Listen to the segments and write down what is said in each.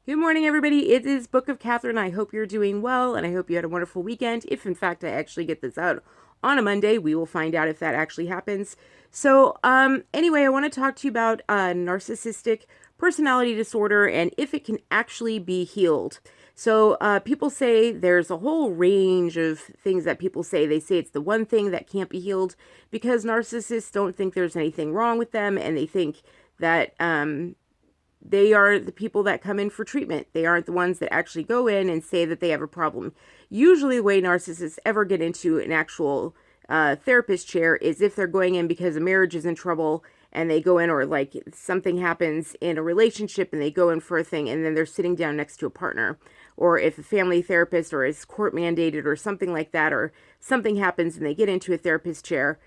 Good morning, everybody. It is Book of Katherine. I hope you're doing well, and I hope you had a wonderful weekend. If, in fact, I actually get this out on a Monday, we will find out if that actually happens. So, anyway, I want to talk to you about narcissistic personality disorder and if it can actually be healed. So, people say there's a whole range of things that people say. They say it's the one thing that can't be healed because narcissists don't think there's anything wrong with them, and they think that, they are the people that come in for treatment. They aren't the ones that actually go in and say that they have a problem. Usually, the way narcissists ever get into an actual therapist chair is if they're going in because a marriage is in trouble and they go in, or like something happens in a relationship and they go in for a thing and then they're sitting down next to a partner. Or if a family therapist or is court mandated or something like that, or something happens and they get into a therapist chair.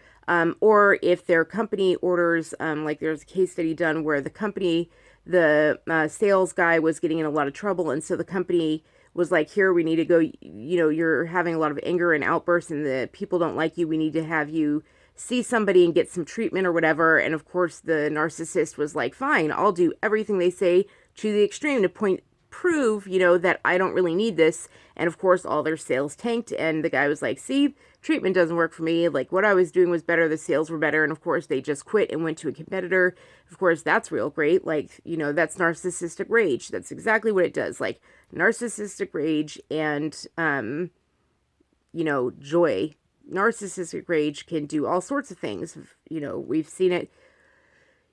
Or if their company orders, like there's a case study done where the sales guy was getting in a lot of trouble, and so the company was like, here, we need to go, you're having a lot of anger and outbursts and the people don't like you, we need to have you see somebody and get some treatment or whatever. And of course the narcissist was like, fine, I'll do everything they say to the extreme to prove, that I don't really need this. And of course all their sales tanked, and the guy was like, see, treatment doesn't work for me. Like, what I was doing was better, the sales were better. And of course they just quit and went to a competitor. Of course that's real great. Like, that's narcissistic rage. That's exactly what it does. Like, narcissistic rage and joy. Narcissistic rage can do all sorts of things. We've seen it.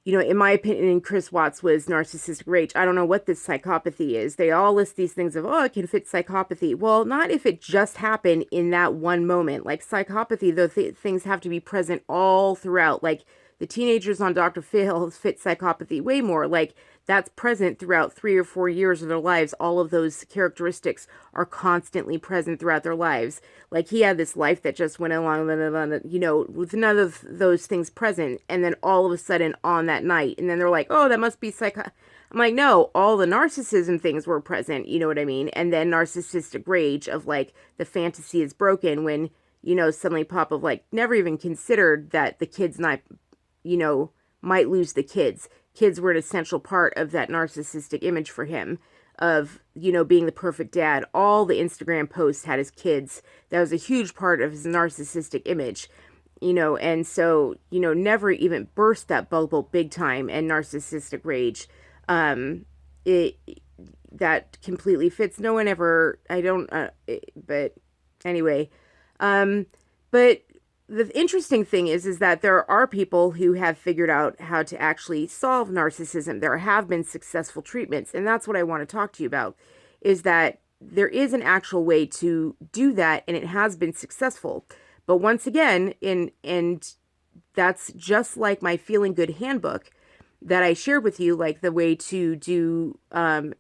In my opinion, Chris Watts was narcissistic rage. I don't know what this psychopathy is. They all list these things of, it can fit psychopathy. Well, not if it just happened in that one moment. Like, psychopathy, though, things have to be present all throughout. Like, the teenagers on Dr. Phil fit psychopathy way more. Like, that's present throughout 3 or 4 years of their lives. All of those characteristics are constantly present throughout their lives. Like, he had this life that just went along, with none of those things present. And then all of a sudden on that night, and then they're like, oh, that must be I'm like, no, all the narcissism things were present. You know what I mean? And then narcissistic rage of like, the fantasy is broken when, suddenly pop of like, never even considered that the kids not, might lose the kids. Kids were an essential part of that narcissistic image for him of, being the perfect dad. All the Instagram posts had his kids. That was a huge part of his narcissistic image, and so, never even burst that bubble big time. And narcissistic rage, it, that completely fits. No one ever, I don't, but anyway, but the interesting thing is that there are people who have figured out how to actually solve narcissism. There have been successful treatments, and that's what I want to talk to you about, is that there is an actual way to do that, and it has been successful. But once again, and that's just like my Feeling Good handbook that I shared with you, like the way to do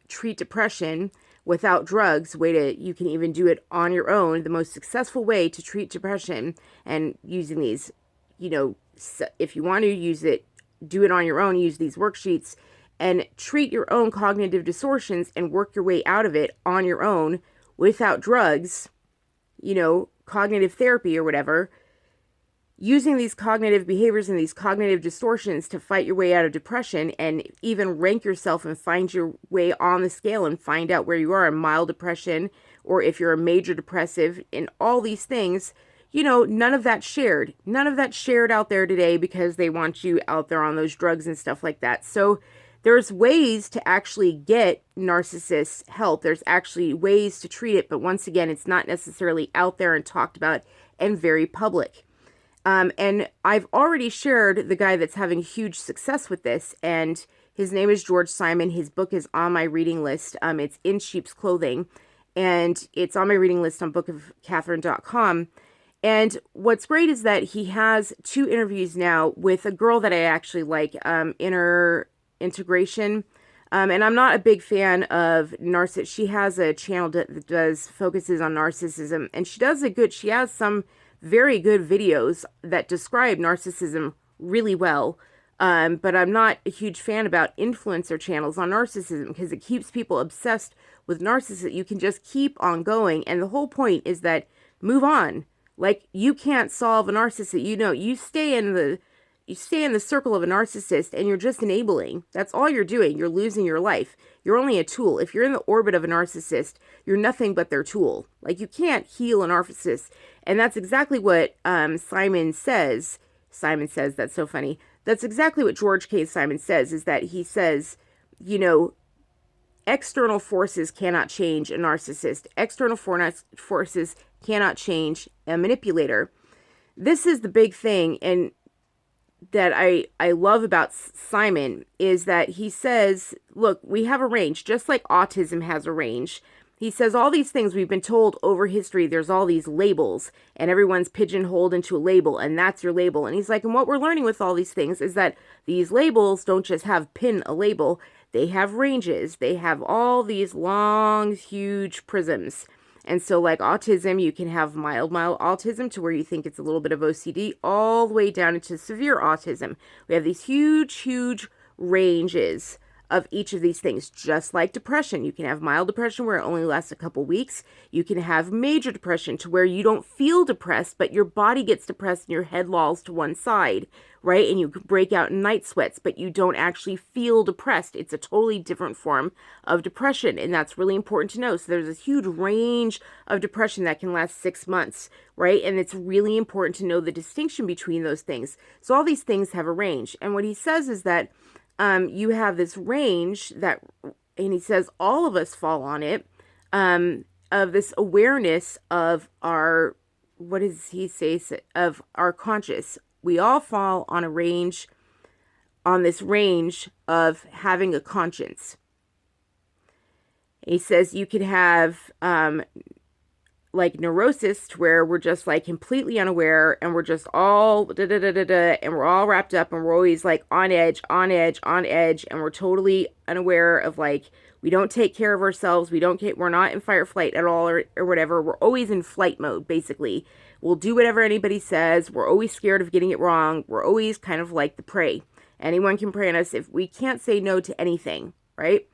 treat depression without drugs, you can even do it on your own. The most successful way to treat depression, and using these, if you want to use it, do it on your own, use these worksheets and treat your own cognitive distortions and work your way out of it on your own without drugs, cognitive therapy or whatever. Using these cognitive behaviors and these cognitive distortions to fight your way out of depression, and even rank yourself and find your way on the scale and find out where you are in mild depression, or if you're a major depressive, and all these things, none of that shared. None of that shared out there today because they want you out there on those drugs and stuff like that. So there's ways to actually get narcissists help. There's actually ways to treat it, but once again, it's not necessarily out there and talked about and very public. And I've already shared the guy that's having huge success with this, and his name is George Simon. His book is on my reading list. It's In Sheep's Clothing, and it's on my reading list on bookofkatherine.com. And what's great is that he has 2 interviews now with a girl that I actually like, Inner Integration. And I'm not a big fan of narcissism. She has a channel that focuses on narcissism, and she has some very good videos that describe narcissism really well. But I'm not a huge fan about influencer channels on narcissism because it keeps people obsessed with narcissism. You can just keep on going. And the whole point is that move on. Like, you can't solve a narcissist. You stay in the you stay in the circle of a narcissist and you're just enabling. That's all you're doing. You're losing your life. You're only a tool. If you're in the orbit of a narcissist, you're nothing but their tool. Like, you can't heal a narcissist. And that's exactly what Simon says. Simon says, that's so funny. That's exactly what George K. Simon says, is that he says, you know, external forces cannot change a narcissist. External forces cannot change a manipulator. This is the big thing, and that I love about Simon, is that he says, look, we have a range, just like autism has a range. He says all these things we've been told over history, there's all these labels, and everyone's pigeonholed into a label, and that's your label. And he's like, and what we're learning with all these things is that these labels don't just have pin a label, they have ranges. They have all these long, huge prisms. And so, like autism, you can have mild autism to where you think it's a little bit of OCD, all the way down into severe autism. We have these huge ranges of each of these things, just like depression. You can have mild depression where it only lasts a couple weeks. You can have major depression to where you don't feel depressed, but your body gets depressed and your head lolls to one side, right? And you break out in night sweats, but you don't actually feel depressed. It's a totally different form of depression, and that's really important to know. So there's a huge range of depression that can last 6 months, right? And it's really important to know the distinction between those things. So all these things have a range. And what he says is that you have this range that, and he says all of us fall on it, of this awareness of our, what does he say, of our conscious. We all fall on a range, on this range of having a conscience. He says you could have, like neurosis, where we're just like completely unaware and we're just all and we're all wrapped up and we're always like on edge, and we're totally unaware of, like, we don't take care of ourselves, we're not in fight or flight at all, or whatever. We're always in flight mode, basically. We'll do whatever anybody says. We're always scared of getting it wrong. We're always kind of like the prey. Anyone can prey on us if we can't say no to anything, right?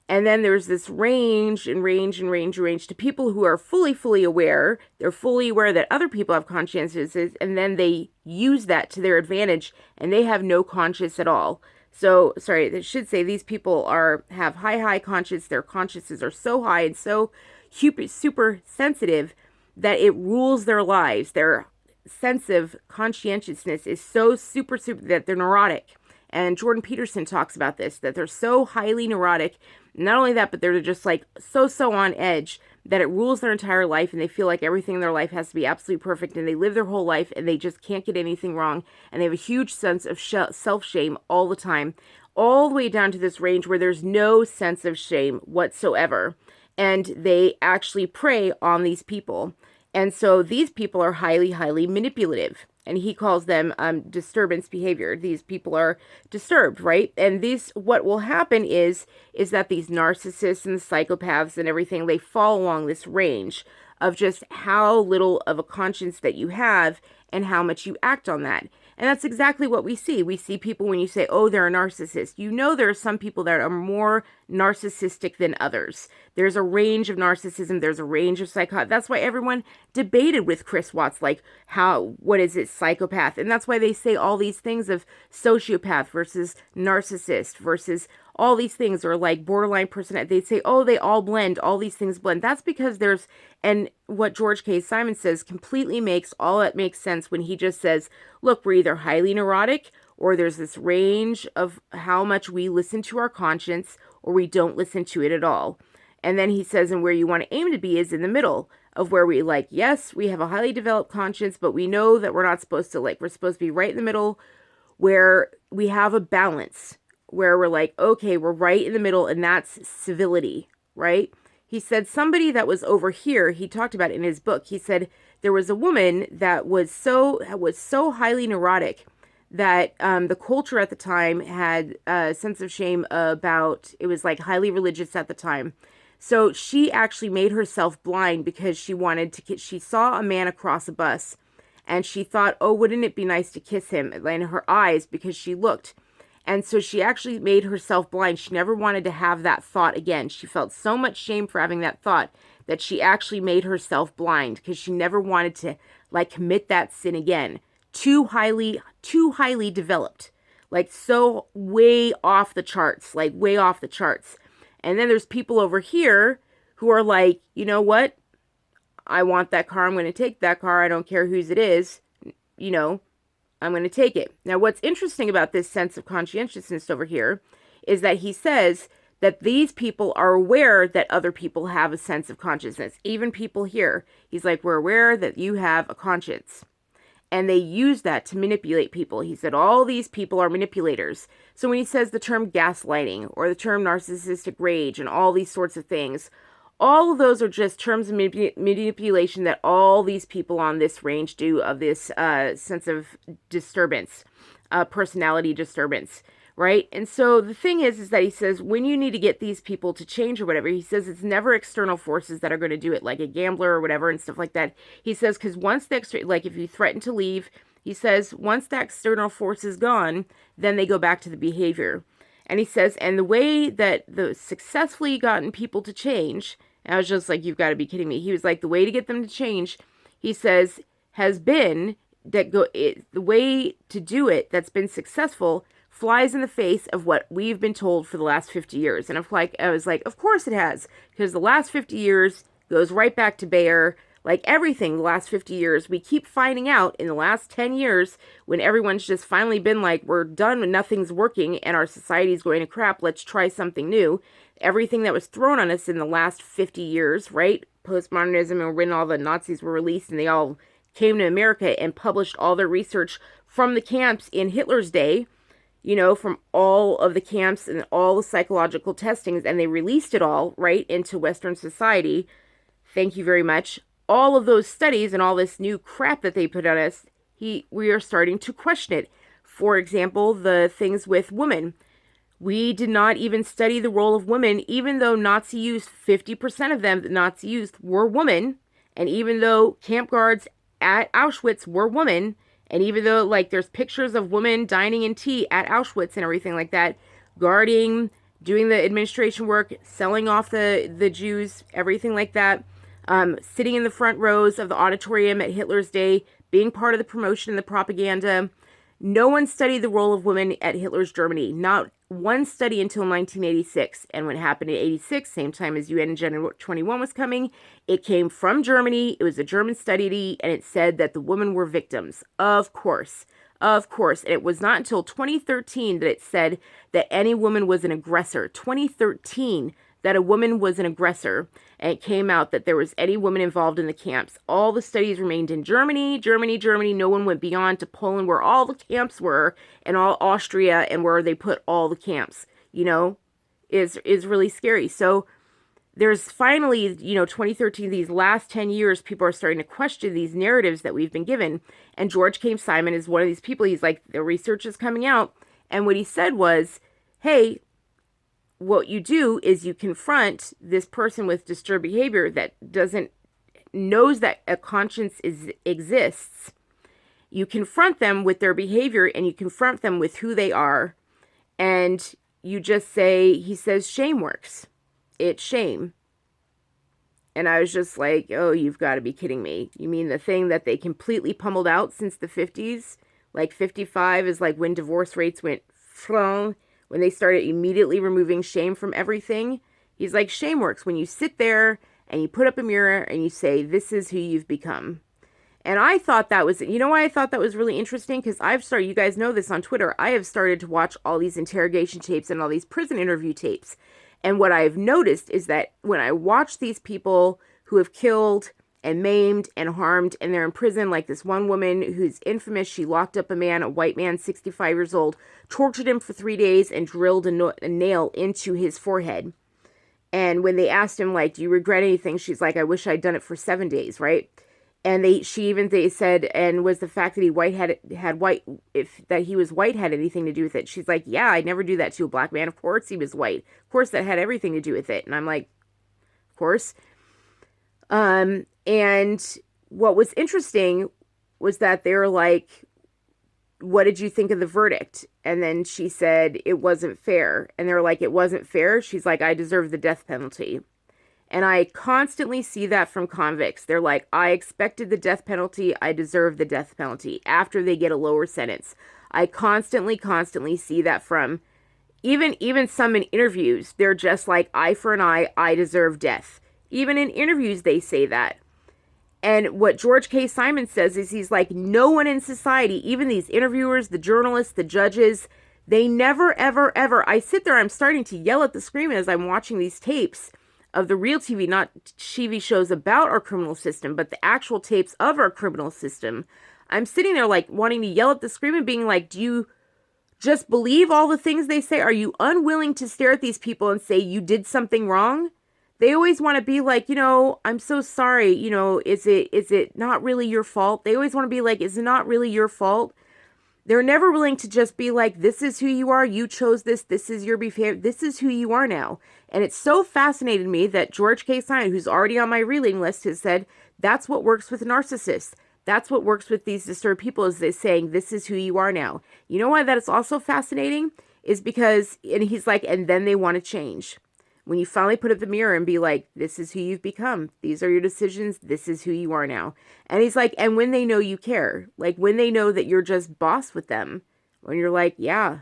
And then there's this range to people who are fully aware. They're fully aware that other people have consciences, and then they use that to their advantage, and they have no conscience at all. So, sorry, I should say these people have high conscience. Their consciences are so high and so super sensitive that it rules their lives. Their sense of conscientiousness is so super that they're neurotic. And Jordan Peterson talks about this, that they're so highly neurotic. Not only that, but they're just like so on edge that it rules their entire life, and they feel like everything in their life has to be absolutely perfect, and they live their whole life and they just can't get anything wrong, and they have a huge sense of self-shame all the time, all the way down to this range where there's no sense of shame whatsoever, and they actually prey on these people. And so these people are highly manipulative. And he calls them disturbance behavior. These people are disturbed, right? And what will happen is that these narcissists and the psychopaths and everything, they fall along this range of just how little of a conscience that you have and how much you act on that. And that's exactly what we see. We see people, when you say, oh, they're a narcissist, you know there are some people that are more narcissistic than others. There's a range of narcissism. There's a range of psychopath. That's why everyone debated with Chris Watts, like, what is it, psychopath? And that's why they say all these things of sociopath versus narcissist versus all these things, or like borderline personality. They say, oh, they all blend, all these things blend. That's because and what George K. Simon says completely makes sense when he just says, look, we're either highly neurotic, or there's this range of how much we listen to our conscience, or we don't listen to it at all. And then he says, and where you want to aim to be is in the middle of where we, like, yes, we have a highly developed conscience, but we know that we're not supposed to, like, we're supposed to be right in the middle where we have a balance, where we're like, okay, we're right in the middle, and that's civility, right? He said somebody that was over here, he talked about it in his book. He said there was a woman that was so highly neurotic that the culture at the time had a sense of shame about, it was like highly religious at the time. So she actually made herself blind because she saw a man across a bus, and she thought, oh, wouldn't it be nice to kiss him in her eyes because she looked. And so she actually made herself blind. She never wanted to have that thought again. She felt so much shame for having that thought that she actually made herself blind because she never wanted to, like, commit that sin again. too highly developed, like so way off the charts, like way off the charts. And then there's people over here who are like, you know what? I want that car. I'm going to take that car. I don't care whose it is. You know, I'm going to take it. Now, what's interesting about this sense of conscientiousness over here is that he says that these people are aware that other people have a sense of consciousness. Even people here. He's like, we're aware that you have a conscience. And they use that to manipulate people. He said all these people are manipulators. So when he says the term gaslighting or the term narcissistic rage and all these sorts of things, all of those are just terms of manipulation that all these people on this range do of this sense of disturbance, personality disturbance, right? And so the thing is that he says when you need to get these people to change or whatever, he says it's never external forces that are going to do it, like a gambler or whatever and stuff like that. He says because once the like if you threaten to leave, he says once that external force is gone, then they go back to the behavior. And he says, and the way that the successfully gotten people to change, and I was just like, you've got to be kidding me. He was like, the way to get them to change, he says, has been that the way to do it that's been successful flies in the face of what we've been told for the last 50 years. And I was like, of course it has, because the last 50 years goes right back to Bayer. Like everything the last 50 years, we keep finding out in the last 10 years when everyone's just finally been like, we're done and nothing's working and our society's going to crap, let's try something new. Everything that was thrown on us in the last 50 years, right? Postmodernism, and when all the Nazis were released and they all came to America and published all their research from the camps in Hitler's day, you know, from all of the camps and all the psychological testings, and they released it all, right, into Western society. Thank you very much. All of those studies and all this new crap that they put on us, we are starting to question it. For example, the things with women. We did not even study the role of women, even though Nazi youth, 50% of them that Nazi youth were women, and even though camp guards at Auschwitz were women, and even though like there's pictures of women dining in tea at Auschwitz and everything like that, guarding, doing the administration work, selling off the Jews, everything like that. Sitting in the front rows of the auditorium at Hitler's day, being part of the promotion and the propaganda. No one studied the role of women at Hitler's Germany. Not one study until 1986. And what happened in 86, same time as UN Agenda 21 was coming, it came from Germany. It was a German study, and it said that the women were victims. Of course. Of course. And it was not until 2013 that it said that any woman was an aggressor. 2013 that a woman was an aggressor, and it came out that there was any woman involved in the camps. All the studies remained in Germany. No one went beyond to Poland, where all the camps were, and all Austria, and where they put all the camps, you know, is really scary. So there's finally, 2013, these last 10 years, people are starting to question these narratives that we've been given. And George K. Simon is one of these people. He's like, the research is coming out. And what he said was, hey, what you do is you confront this person with disturbed behavior that knows that a conscience exists. You confront them with their behavior, and you confront them with who they are. And you just say, he says, shame works. It's shame. And I was just like, oh, you've got to be kidding me. You mean the thing that they completely pummeled out since the 50s? Like 55 is like when divorce rates went flung. When they started immediately removing shame from everything. He's like, shame works when you sit there and you put up a mirror and you say, this is who you've become. And I thought that was, you know why I thought that was really interesting? Because you guys know this on Twitter, I have started to watch all these interrogation tapes and all these prison interview tapes. And what I've noticed is that when I watch these people who have killed and maimed and harmed, and they're in prison, like this one woman who's infamous. She locked up a man, a white man, 65 years old, tortured him for 3 days, and drilled a nail into his forehead. And when they asked him, like, do you regret anything? She's like, I wish I'd done it for 7 days, right? And they said, and was the fact that he was white had anything to do with it? She's like, yeah, I'd never do that to a black man. Of course he was white. Of course that had everything to do with it. And I'm like, of course. And what was interesting was that they were like, what did you think of the verdict? And then she said, it wasn't fair. And they were like, it wasn't fair? She's like, I deserve the death penalty. And I constantly see that from convicts. They're like, I expected the death penalty. I deserve the death penalty after they get a lower sentence. I constantly see that from even some in interviews. They're just like, eye for an eye. I deserve death. Even in interviews, they say that. And what George K. Simon says is he's like, no one in society, even these interviewers, the journalists, the judges, they never, ever, ever. I sit there, I'm starting to yell at the screen as I'm watching these tapes of the real TV, not TV shows about our criminal system, but the actual tapes of our criminal system. I'm sitting there like wanting to yell at the screen and being like, do you just believe all the things they say? Are you unwilling to stare at these people and say you did something wrong? They always want to be like, I'm so sorry, is it not really your fault? They always want to be like, is it not really your fault? They're never willing to just be like, this is who you are, you chose this is your behavior, this is who you are now. And it's so fascinated me that George K. Simon, who's already on my reading list, has said, that's what works with narcissists. That's what works with these disturbed people, is they saying, this is who you are now. You know why that is also fascinating? Is because, and he's like, and then they want to change. When you finally put up the mirror and be like, this is who you've become. These are your decisions. This is who you are now. And he's like, and when they know you care, like when they know that you're just boss with them, when you're like, yeah.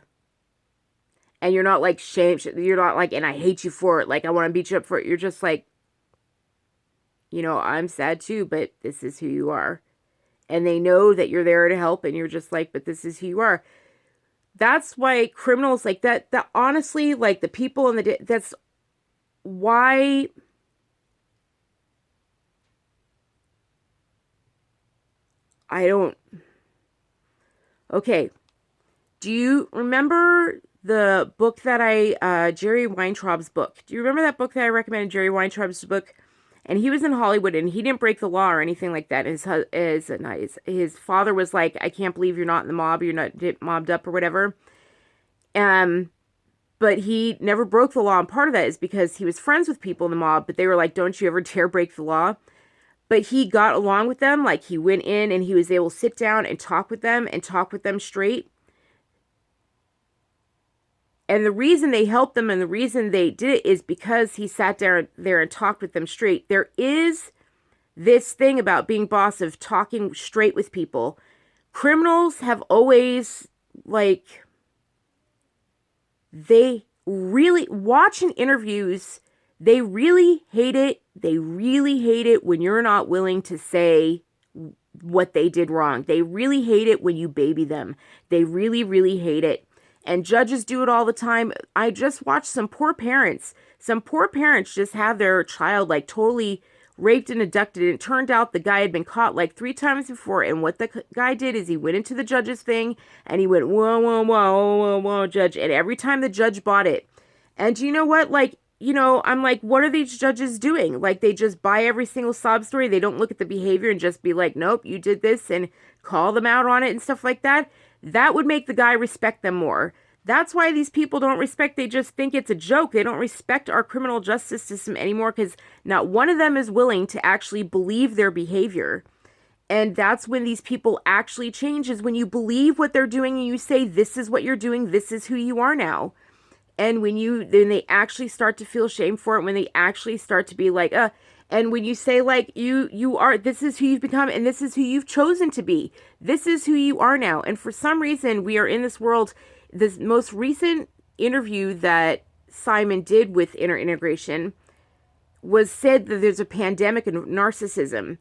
And you're not like shame. You're not like, and I hate you for it. Like, I want to beat you up for it. You're just like, I'm sad too, but this is who you are. And they know that you're there to help. And you're just like, but this is who you are. That's why criminals like that honestly, like the people in that's why I don't. Okay. Do you remember the book that Jerry Weintraub's book? Do you remember that book that I recommended, Jerry Weintraub's book? And he was in Hollywood and he didn't break the law or anything like that. His father was like, I can't believe you're not in the mob. You're not mobbed up or whatever. But he never broke the law. And part of that is because he was friends with people in the mob, but they were like, don't you ever dare break the law. But he got along with them. Like he went in and he was able to sit down and talk with them straight. And the reason they helped them and the reason they did it is because he sat down there and talked with them straight. There is this thing about being boss of talking straight with people. Criminals have always, like, they really, watching interviews, they really hate it. They really hate it when you're not willing to say what they did wrong. They really hate it when you baby them. They really, really hate it. And judges do it all the time. I just watched some poor parents just have their child like totally raped and abducted. And it turned out the guy had been caught like 3 times before. And what the guy did is he went into the judge's thing and he went, whoa, whoa, whoa, whoa, whoa, judge. And every time the judge bought it. And you know what? Like, I'm like, what are these judges doing? Like, they just buy every single sob story. They don't look at the behavior and just be like, nope, you did this, and call them out on it and stuff like that. That would make the guy respect them more. That's why these people don't respect. They just think it's a joke. They don't respect our criminal justice system anymore because not one of them is willing to actually believe their behavior. And that's when these people actually change, is when you believe what they're doing and you say, this is what you're doing. This is who you are now. And when they actually start to feel shame for it, when they actually start to be like, and when you say like, you are, this is who you've become and this is who you've chosen to be. This is who you are now. And for some reason, we are in this world. This most recent interview that Simon did with Inner Integration was said that there's a pandemic of narcissism.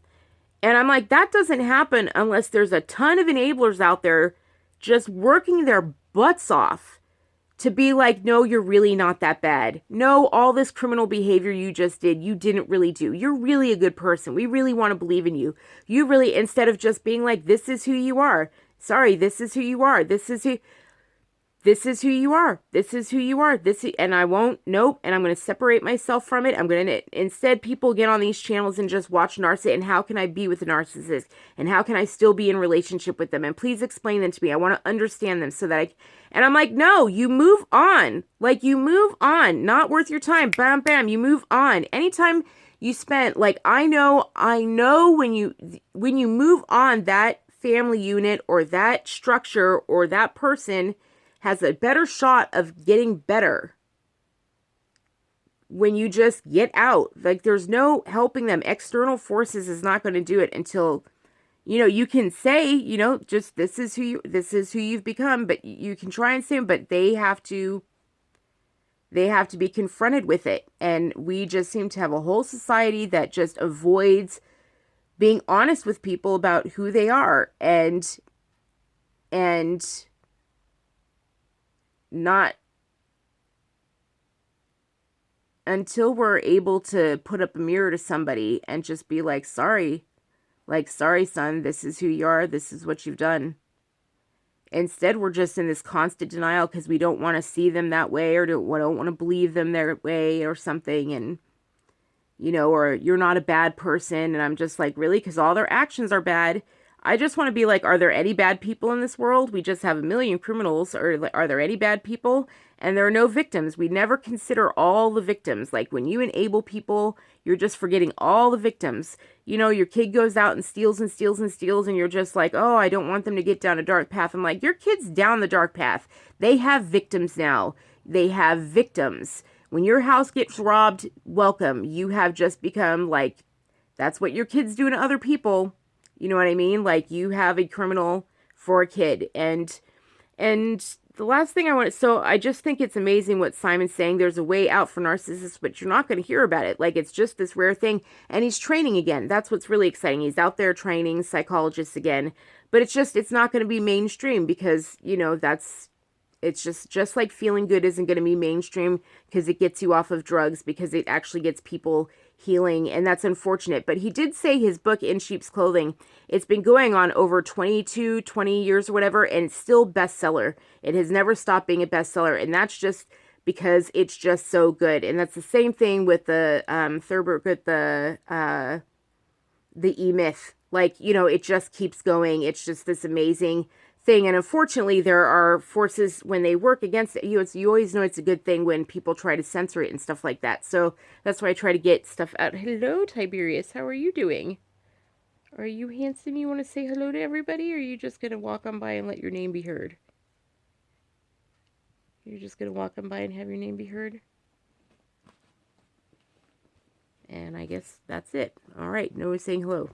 And I'm like, that doesn't happen unless there's a ton of enablers out there just working their butts off to be like, no, you're really not that bad. No, all this criminal behavior you just did, you didn't really do. You're really a good person. We really want to believe in you. You really, instead of just being like, this is who you are. Sorry, this is who you are. This is who you are. This is who you are. And I won't, nope. And I'm going to separate myself from it. I'm going to, instead, people get on these channels and just watch narcissist. And how can I be with a narcissist? And how can I still be in relationship with them? And please explain them to me. I want to understand them so that and I'm like, no, you move on. Like, you move on. Not worth your time. Bam, bam. You move on. Anytime you spent, like, I know when you move on, that family unit or that structure or that person has a better shot of getting better. when you just get out. Like, there's no helping them. External forces is not going to do it until, you can say, just this is who you've become, but you can try and say, but they have to be confronted with it. And we just seem to have a whole society that just avoids being honest with people about who they are, and not until we're able to put up a mirror to somebody and just be like, sorry, son, this is who you are, this is what you've done. Instead, we're just in this constant denial because we don't want to see them that way, or don't want to believe them their way or something. And, or you're not a bad person. And I'm just like, really? Because all their actions are bad. I just want to be like, are there any bad people in this world? We just have a million criminals. Or are there any bad people? And there are no victims. We never consider all the victims. Like, when you enable people, you're just forgetting all the victims. Your kid goes out and steals and steals and steals, and you're just like, oh, I don't want them to get down a dark path. I'm like, your kid's down the dark path. They have victims now. They have victims. When your house gets robbed, welcome. You have just become like, that's what your kids do to other people. You know what I mean? Like, you have a criminal for a kid. And the last thing I just think it's amazing what Simon's saying. There's a way out for narcissists, but you're not going to hear about it. Like, it's just this rare thing. And he's training again. That's what's really exciting. He's out there training psychologists again. But it's not going to be mainstream because, it's just like feeling good isn't going to be mainstream because it gets you off of drugs, because it actually gets people healing, and that's unfortunate. But he did say his book, In Sheep's Clothing, it's been going on over 20 years or whatever, and it's still bestseller. It has never stopped being a bestseller, and that's just because it's just so good. And that's the same thing with the third book, with the E-Myth. Like, it just keeps going. It's just this amazing thing. And unfortunately, there are forces when they work against it. You always know it's a good thing when people try to censor it and stuff like that. So that's why I try to get stuff out. Hello, Tiberius. How are you doing? Are you handsome? You want to say hello to everybody? Or are you just going to walk on by and let your name be heard? You're just going to walk on by and have your name be heard? And I guess that's it. All right. No one's saying hello.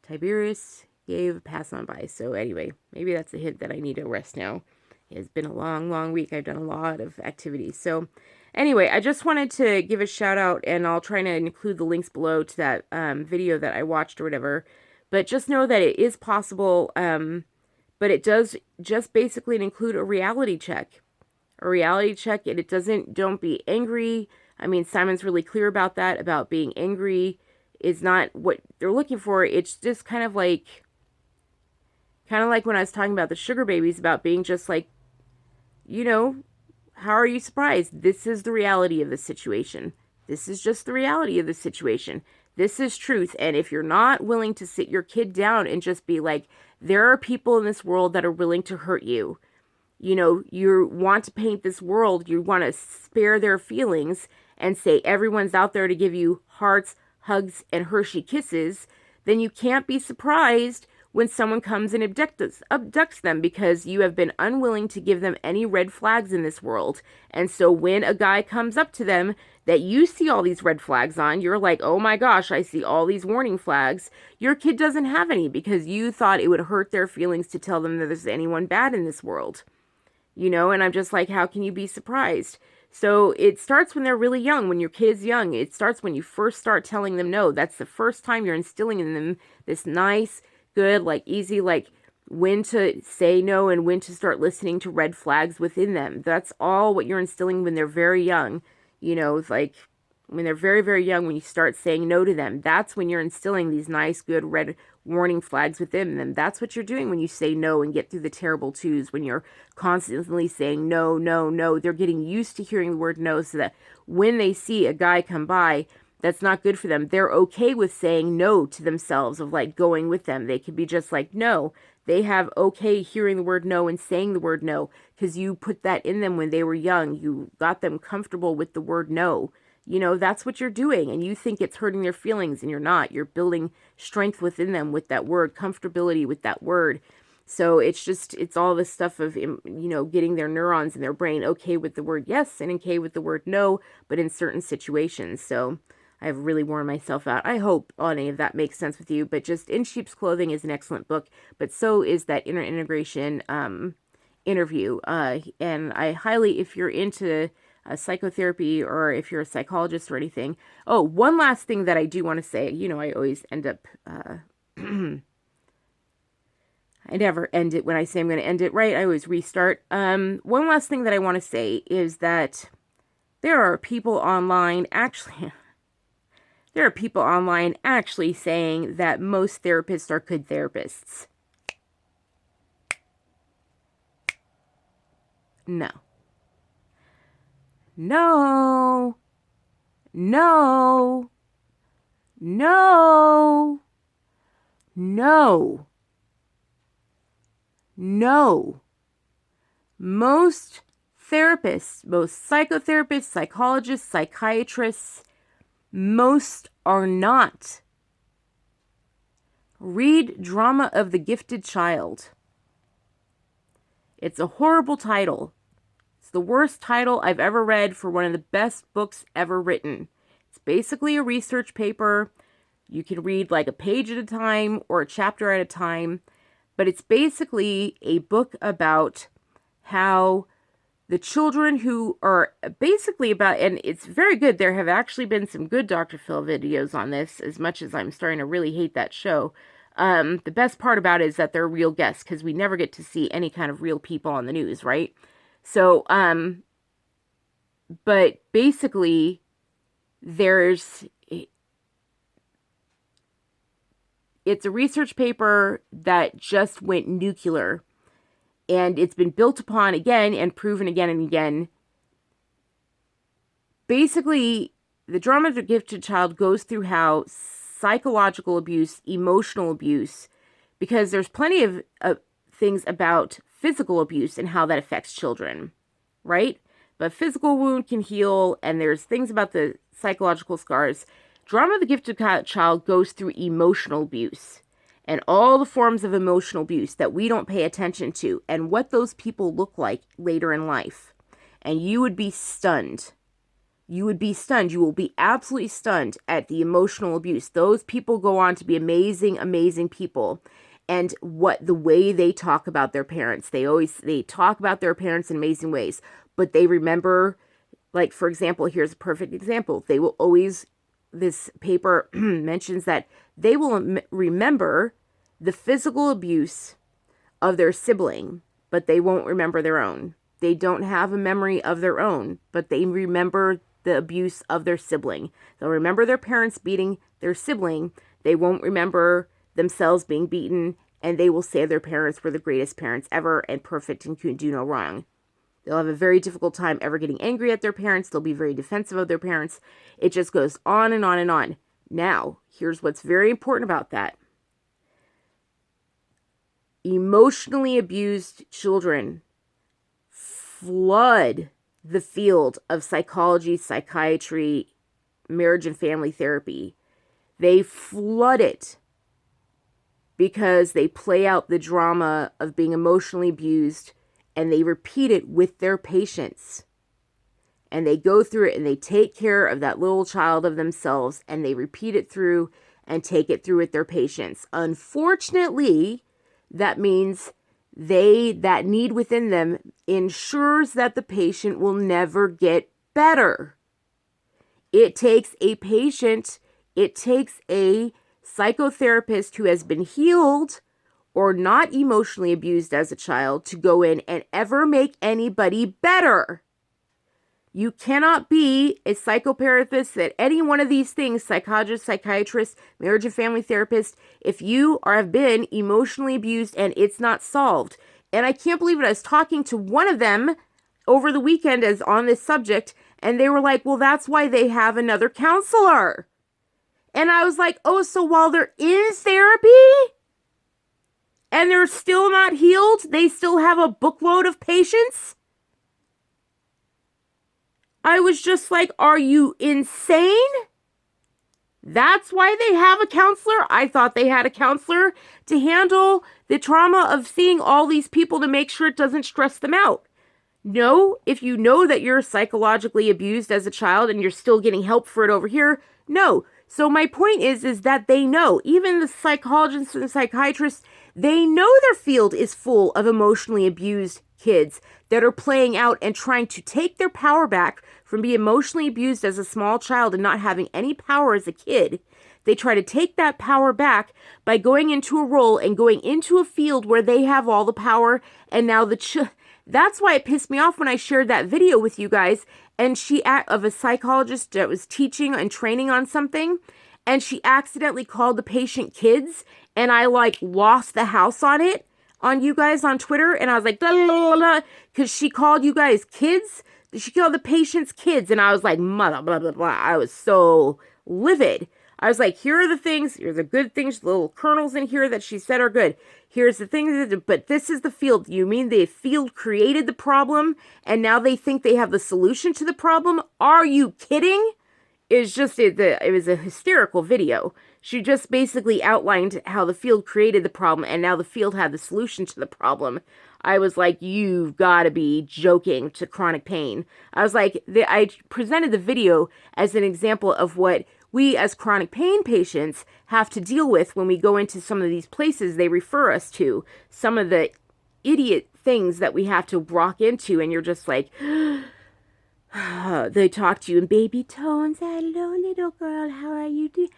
Tiberius gave a pass on by. So anyway, maybe that's a hint that I need to rest now. It's been a long, long week. I've done a lot of activities. So anyway, I just wanted to give a shout out, and I'll try to include the links below to that video that I watched or whatever. But just know that it is possible, but it does just basically include a reality check. A reality check, and don't be angry. I mean, Simon's really clear about that, about being angry is not what they're looking for. It's just kind of like when I was talking about the sugar babies, about being just like, how are you surprised? This is the reality of the situation. This is just the reality of the situation. This is truth. And if you're not willing to sit your kid down and just be like, there are people in this world that are willing to hurt you. You want to paint this world, you want to spare their feelings and say everyone's out there to give you hearts, hugs, and Hershey kisses, then you can't be surprised when someone comes and abducts them, because you have been unwilling to give them any red flags in this world. And so when a guy comes up to them that you see all these red flags on, you're like, oh my gosh, I see all these warning flags. Your kid doesn't have any because you thought it would hurt their feelings to tell them that there's anyone bad in this world. And I'm just like, how can you be surprised? So it starts when they're really young, when your kid's young. It starts when you first start telling them no. That's the first time you're instilling in them this nice, good, like easy, like when to say no and when to start listening to red flags within them. That's all what you're instilling when they're very young. It's like when they're very, very young, when you start saying no to them, that's when you're instilling these nice, good red warning flags within them. That's what you're doing when you say no and get through the terrible twos, when you're constantly saying no, no, no. They're getting used to hearing the word no, so that when they see a guy come by that's not good for them, they're okay with saying no to themselves, of like going with them. They could be just like, no. They have okay hearing the word no and saying the word no, because you put that in them when they were young. You got them comfortable with the word no. That's what you're doing, and you think it's hurting their feelings, and you're not. You're building strength within them with that word, comfortability with that word. So it's all this stuff of, getting their neurons in their brain okay with the word yes and okay with the word no, but in certain situations. So I've really worn myself out. I hope any of that makes sense with you, but just In Sheep's Clothing is an excellent book, but so is that inner integration interview. And I highly, if you're into psychotherapy or if you're a psychologist or anything. Oh, one last thing that I do want to say, I always end up, I never end it when I say I'm going to end it right. I always restart. One last thing that I want to say is that there are people online actually saying that most therapists are good therapists. No. No. No. No. No. No. Most therapists, most psychotherapists, psychologists, psychiatrists, most are not. Read Drama of the Gifted Child. It's a horrible title. It's the worst title I've ever read for one of the best books ever written. It's basically a research paper. You can read like a page at a time or a chapter at a time. But it's basically a book about how the children who are basically about, and it's very good. There have actually been some good Dr. Phil videos on this, as much as I'm starting to really hate that show. The best part about it is that they're real guests, because we never get to see any kind of real people on the news, right? So, but basically, it's a research paper that just went nuclear, and it's been built upon again and proven again and again. Basically, the Drama of the Gifted Child goes through how psychological abuse, emotional abuse, because there's plenty of things about physical abuse and how that affects children, right? But physical wound can heal, and there's things about the psychological scars. Drama of the Gifted Child goes through emotional abuse and all the forms of emotional abuse that we don't pay attention to and what those people look like later in life. And you would be stunned. You would be stunned. You will be absolutely stunned at the emotional abuse. Those people go on to be amazing, amazing people. And the way they talk about their parents, they talk about their parents in amazing ways, but they remember, like, for example, here's a perfect example. They will always, this paper mentions that they will remember the physical abuse of their sibling, but they won't remember their own. They don't have a memory of their own, but they remember the abuse of their sibling. They'll remember their parents beating their sibling. They won't remember themselves being beaten, and they will say their parents were the greatest parents ever and perfect and could do no wrong. They'll have a very difficult time ever getting angry at their parents. They'll be very defensive of their parents. It just goes on and on and on. Now, here's what's very important about that. Emotionally abused children flood the field of psychology, psychiatry, marriage and family therapy. They flood it because they play out the drama of being emotionally abused, and they repeat it with their patients. And they go through it and they take care of that little child of themselves, and they repeat it through and take it through with their patients. Unfortunately, that means that need within them ensures that the patient will never get better. It takes a patient, it takes a psychotherapist who has been healed or not emotionally abused as a child to go in and ever make anybody better. You cannot be a psychotherapist at any one of these things, psychologist, psychiatrist, marriage and family therapist, if you have been emotionally abused and it's not solved. And I can't believe it. I was talking to one of them over the weekend as on this subject, and they were like, well, that's why they have another counselor. And I was like, oh, so while they're in therapy and they're still not healed, they still have a bookload of patients? I was just like, are you insane? That's why they have a counselor. I thought they had a counselor to handle the trauma of seeing all these people to make sure it doesn't stress them out. No, if you know that you're psychologically abused as a child and you're still getting help for it over here, no. So my point is that they know, even the psychologists and psychiatrists, they know their field is full of emotionally abused kids that are playing out and trying to take their power back from being emotionally abused as a small child and not having any power as a kid. They try to take that power back by going into a role and going into a field where they have all the power, and now that's why it pissed me off when I shared that video with you guys, and of a psychologist that was teaching and training on something, and she accidentally called the patient kids, and I like lost the house on it on you guys on Twitter, and I was like, because she called you guys kids. She called the patients kids, and I was like, mother, blah, blah, blah. I was so livid. I was like, here are the things, here's the good things, the little kernels in here that she said are good. Here's the things, but this is the field. You mean the field created the problem, and now they think they have the solution to the problem? Are you kidding? It was a hysterical video. She just basically outlined how the field created the problem, and now the field had the solution to the problem. I was like, you've got to be joking to chronic pain. I was like, I presented the video as an example of what we as chronic pain patients have to deal with when we go into some of these places they refer us to. Some of the idiot things that we have to walk into, and you're just like, they talk to you in baby tones. Hello, little girl, how are you doing?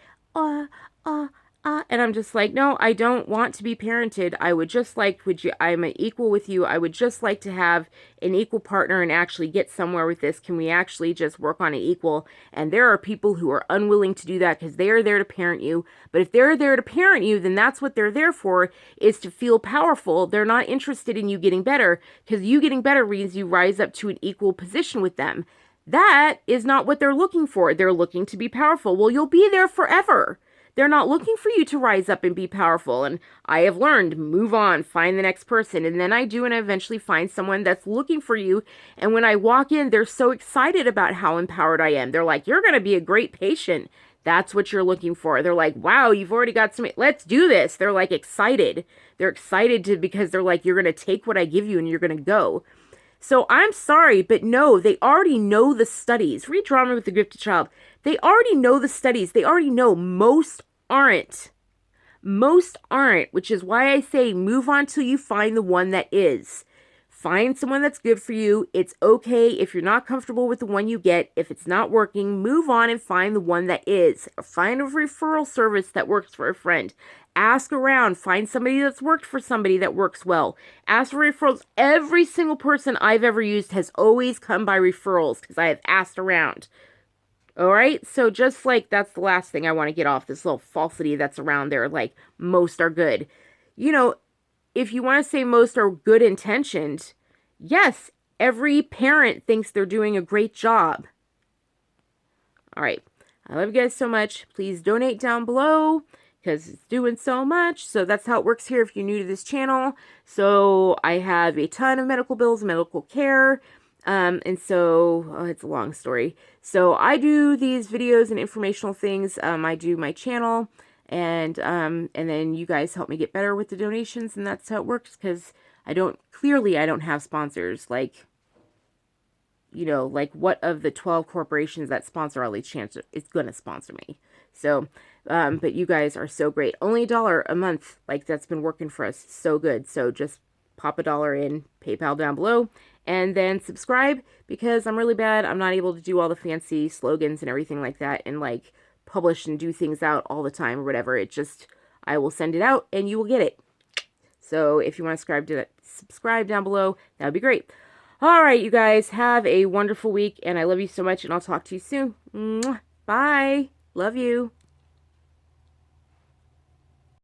And I'm just like, no, I don't want to be parented. I would just like, I'm an equal with you. I would just like to have an equal partner and actually get somewhere with this. Can we actually just work on an equal? And there are people who are unwilling to do that because they are there to parent you. But if they're there to parent you, then that's what they're there for, is to feel powerful. They're not interested in you getting better, because you getting better means you rise up to an equal position with them. That is not what they're looking for. They're looking to be powerful. Well, you'll be there forever. They're not looking for you to rise up and be powerful. And I have learned, move on, find the next person. And then I do, and I eventually find someone that's looking for you. And when I walk in, they're so excited about how empowered I am. They're like, you're going to be a great patient. That's what you're looking for. They're like, wow, you've already got some, let's do this. They're like excited. They're excited because they're like, you're going to take what I give you and you're going to go. So I'm sorry, but no, they already know the studies. Read Drama with the Gifted Child. They already know the studies. They already know most aren't. Most aren't, which is why I say move on till you find the one that is. Find someone that's good for you. It's okay if you're not comfortable with the one you get. If it's not working, move on and find the one that is. Find a referral service that works for a friend. Ask around. Find somebody that's worked for somebody that works well. Ask for referrals. Every single person I've ever used has always come by referrals because I have asked around. All right, so just like that's the last thing I want to get off, this little falsity that's around there, like most are good. You know, if you want to say most are good intentioned, yes, every parent thinks they're doing a great job. All right, I love you guys so much. Please donate down below because it's doing so much. So that's how it works here if you're new to this channel. So I have a ton of medical bills, medical care. And so, it's a long story. So I do these videos and informational things. I do my channel, and then you guys help me get better with the donations, and that's how it works, because I don't have sponsors, like, you know, like what of the 12 corporations that sponsor all these channels is going to sponsor me. So, but you guys are so great. Only $1 a month, like that's been working for us so good. So just pop $1 in, PayPal down below, and then subscribe, because I'm really bad. I'm not able to do all the fancy slogans and everything like that and like publish and do things out all the time or whatever. It just, I will send it out and you will get it. So if you want to subscribe down below, that would be great. All right, you guys, have a wonderful week, and I love you so much, and I'll talk to you soon. Mwah. Bye. Love you.